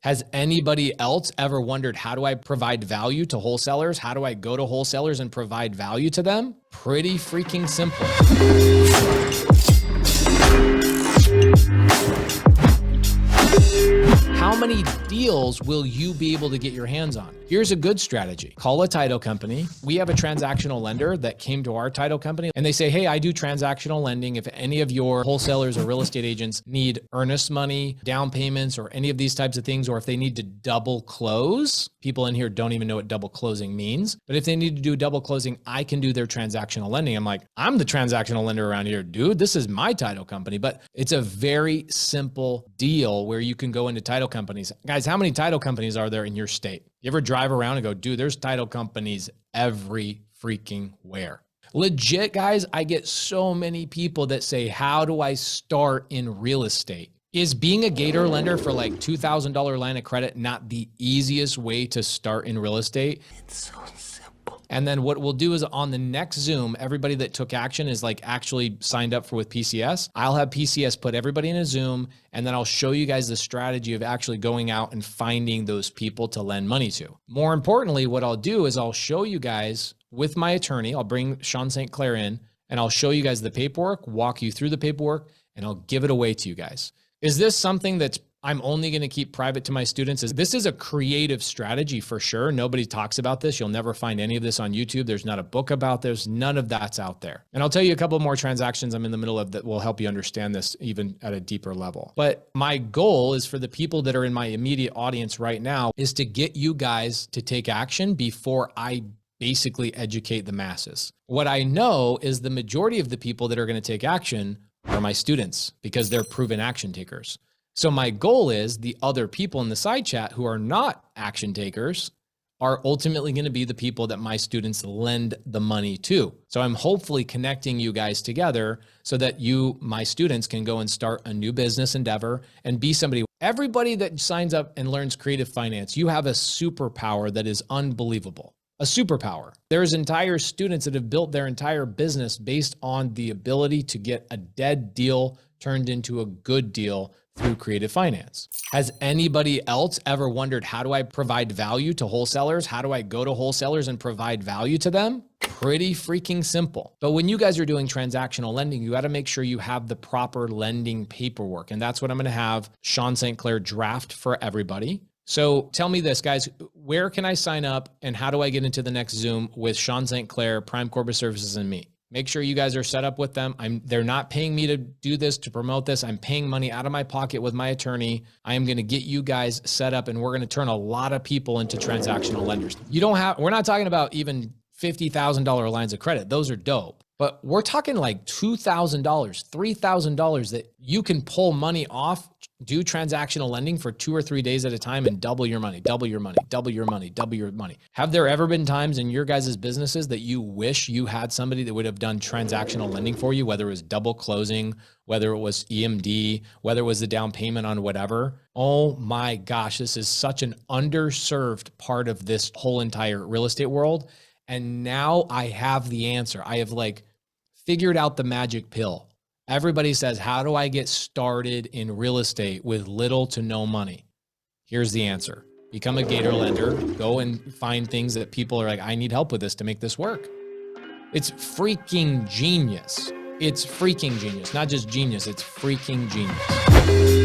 Has anybody else ever wondered, how do I provide value to wholesalers? How do I go to wholesalers and provide value to them? Pretty freaking simple. How many deals will you be able to get your hands on? Here's a good strategy. Call a title company. We have a transactional lender that came to our title company and they say, hey, I do transactional lending. If any of your wholesalers or real estate agents need earnest money, down payments, or any of these types of things, or if they need to double close, people in here don't even know what double closing means. But if they need to do double closing, I can do their transactional lending. I'm like, I'm the transactional lender around here, dude. This is my title company. But it's a very simple deal where you can go into title companies. Guys, how many title companies are there in your state? You ever drive around and go, dude, there's title companies every freaking where. Legit, guys, I get so many people that say, how do I start in real estate? Is being a Gator lender for like $2,000 line of credit not the easiest way to start in real estate? It's so simple. And then what we'll do is on the next Zoom, everybody that took action is like actually signed up for with PCS. I'll have PCS put everybody in a Zoom, and then I'll show you guys the strategy of actually going out and finding those people to lend money to. More importantly, what I'll do is I'll show you guys with my attorney, I'll bring Sean St. Clair in, and I'll show you guys the paperwork, walk you through the paperwork, and I'll give it away to you guys. Is this something that's I'm only going to keep private to my students? This is a creative strategy for sure. Nobody talks about this. You'll never find any of this on YouTube. There's not a book about this. None of that's out there. And I'll tell you a couple more transactions I'm in the middle of that will help you understand this even at a deeper level. But my goal is for the people that are in my immediate audience right now is to get you guys to take action before I basically educate the masses. What I know is the majority of the people that are going to take action are my students because they're proven action takers. So my goal is the other people in the side chat who are not action takers are ultimately going to be the people that my students lend the money to. So I'm hopefully connecting you guys together so that you, my students, can go and start a new business endeavor and be somebody. Everybody that signs up and learns creative finance, you have a superpower that is unbelievable. A superpower. There's entire students that have built their entire business based on the ability to get a dead deal turned into a good deal through creative finance. Has anybody else ever wondered, how do I provide value to wholesalers? How do I go to wholesalers and provide value to them? Pretty freaking simple. But when you guys are doing transactional lending, you got to make sure you have the proper lending paperwork. And that's what I'm going to have Sean St. Clair draft for everybody. So tell me this, guys, where can I sign up and how do I get into the next Zoom with Sean St. Clair, Prime Corporate Services, and me? Make sure you guys are set up with them. They're not paying me to do this, to promote this. I'm paying money out of my pocket with my attorney. I am going to get you guys set up and we're going to turn a lot of people into transactional lenders. We're not talking about even $50,000 lines of credit. Those are dope. But we're talking like $2,000, $3,000 that you can pull money off, do transactional lending for 2 or 3 days at a time and double your money, double your money, double your money, double your money. Have there ever been times in your guys' businesses that you wish you had somebody that would have done transactional lending for you, whether it was double closing, whether it was EMD, whether it was the down payment on whatever? Oh my gosh, this is such an underserved part of this whole entire real estate world. And now I have the answer. I have figured out the magic pill. Everybody says, how do I get started in real estate with little to no money? Here's the answer. Become a Gator lender. Go and find things that people are like, I need help with this to make this work. It's freaking genius. It's freaking genius. Not just genius, it's freaking genius.